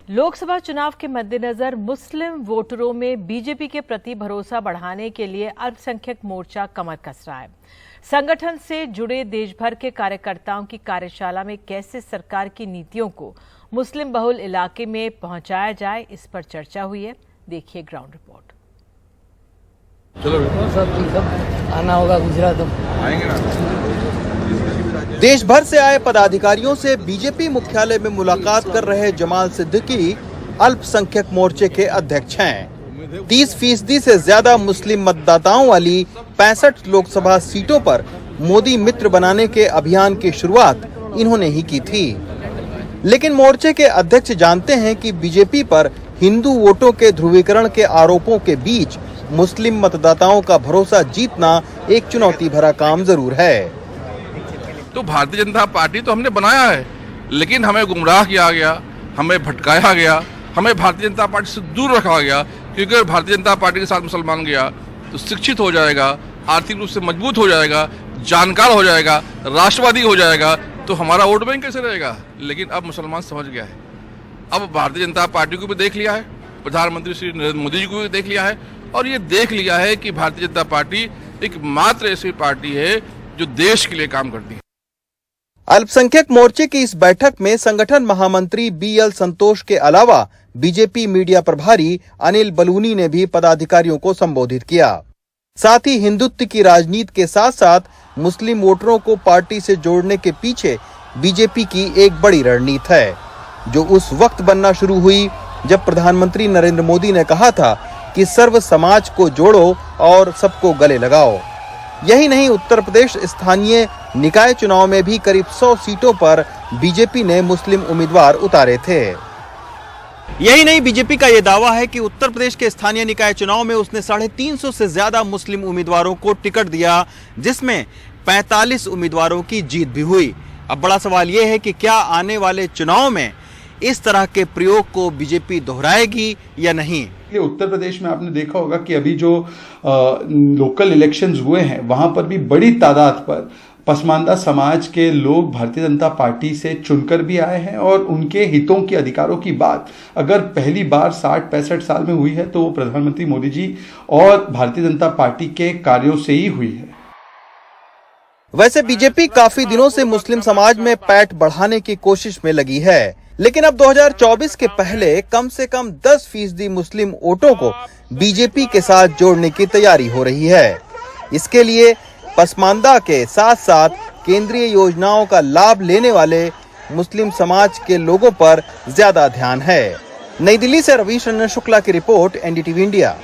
लोकसभा चुनाव के मद्देनजर मुस्लिम वोटरों में बीजेपी के प्रति भरोसा बढ़ाने के लिए अल्पसंख्यक मोर्चा कमर कस रहा है। संगठन से जुड़े देश भर के कार्यकर्ताओं की कार्यशाला में कैसे सरकार की नीतियों को मुस्लिम बहुल इलाके में पहुंचाया जाए, इस पर चर्चा हुई है। देखिए ग्राउंड रिपोर्ट। चलो आना होगा गुजरात, आएंगे ना। देश भर से आए पदाधिकारियों से बीजेपी मुख्यालय में मुलाकात कर रहे जमाल सिद्दीकी अल्पसंख्यक मोर्चे के अध्यक्ष हैं। 30% से ज्यादा मुस्लिम मतदाताओं वाली 65 लोकसभा सीटों पर मोदी मित्र बनाने के अभियान की शुरुआत इन्होंने ही की थी। लेकिन मोर्चे के अध्यक्ष जानते हैं कि बीजेपी पर हिंदू वोटों के ध्रुवीकरण के आरोपों के बीच मुस्लिम मतदाताओं का भरोसा जीतना एक चुनौती भरा काम जरूर है। तो भारतीय जनता पार्टी तो हमने बनाया है, लेकिन हमें गुमराह किया गया, हमें भटकाया गया, हमें भारतीय जनता पार्टी से दूर रखा गया। क्योंकि अगर भारतीय जनता पार्टी के साथ मुसलमान गया तो शिक्षित हो जाएगा, आर्थिक रूप से मजबूत हो जाएगा, जानकार हो जाएगा, राष्ट्रवादी हो जाएगा, तो हमारा वोट बैंक कैसे रहेगा। लेकिन अब मुसलमान समझ गया है। अब भारतीय जनता पार्टी को भी देख लिया है, प्रधानमंत्री श्री नरेंद्र मोदी जी को भी देख लिया है, और ये देख लिया है कि भारतीय जनता पार्टी एक मात्र ऐसी पार्टी है जो देश के लिए काम करती है। अल्पसंख्यक मोर्चे की इस बैठक में संगठन महामंत्री BL संतोष के अलावा बीजेपी मीडिया प्रभारी अनिल बलूनी ने भी पदाधिकारियों को संबोधित किया। साथ ही हिंदुत्व की राजनीति के साथ साथ मुस्लिम वोटरों को पार्टी से जोड़ने के पीछे बीजेपी की एक बड़ी रणनीति है, जो उस वक्त बनना शुरू हुई जब प्रधानमंत्री नरेंद्र मोदी ने कहा था कि सर्व समाज को जोड़ो और सबको गले लगाओ। यही नहीं, उत्तर प्रदेश स्थानीय निकाय चुनाव में भी करीब 100 सीटों पर बीजेपी ने मुस्लिम उम्मीदवार उतारे थे। यही नहीं, बीजेपी का यह दावा है कि उत्तर प्रदेश के स्थानीय निकाय चुनाव में उसने 350 से ज्यादा मुस्लिम उम्मीदवारों को टिकट दिया, जिसमें 45 उम्मीदवारों की जीत भी हुई। अब बड़ा सवाल यह है कि क्या आने वाले चुनाव में इस तरह के प्रयोग को बीजेपी दोहराएगी या नहीं। उत्तर प्रदेश में आपने देखा होगा कि अभी जो लोकल इलेक्शंस हुए हैं, वहां पर भी बड़ी तादाद पर पसमानदा समाज के लोग भारतीय जनता पार्टी से चुनकर भी आए हैं, और उनके हितों के अधिकारों की बात अगर पहली बार 60-65 साल में हुई है तो वो प्रधानमंत्री मोदी जी और भारतीय जनता पार्टी के कार्यों से ही हुई है। वैसे बीजेपी काफी दिनों से मुस्लिम समाज में पैठ बढ़ाने की कोशिश में लगी है, लेकिन अब 2024 के पहले कम से कम 10% मुस्लिम वोटों को बीजेपी के साथ जोड़ने की तैयारी हो रही है। इसके लिए पसमानदा के साथ साथ केंद्रीय योजनाओं का लाभ लेने वाले मुस्लिम समाज के लोगों पर ज्यादा ध्यान है। नई दिल्ली से रवीश रंजन शुक्ला की रिपोर्ट, NDTV इंडिया।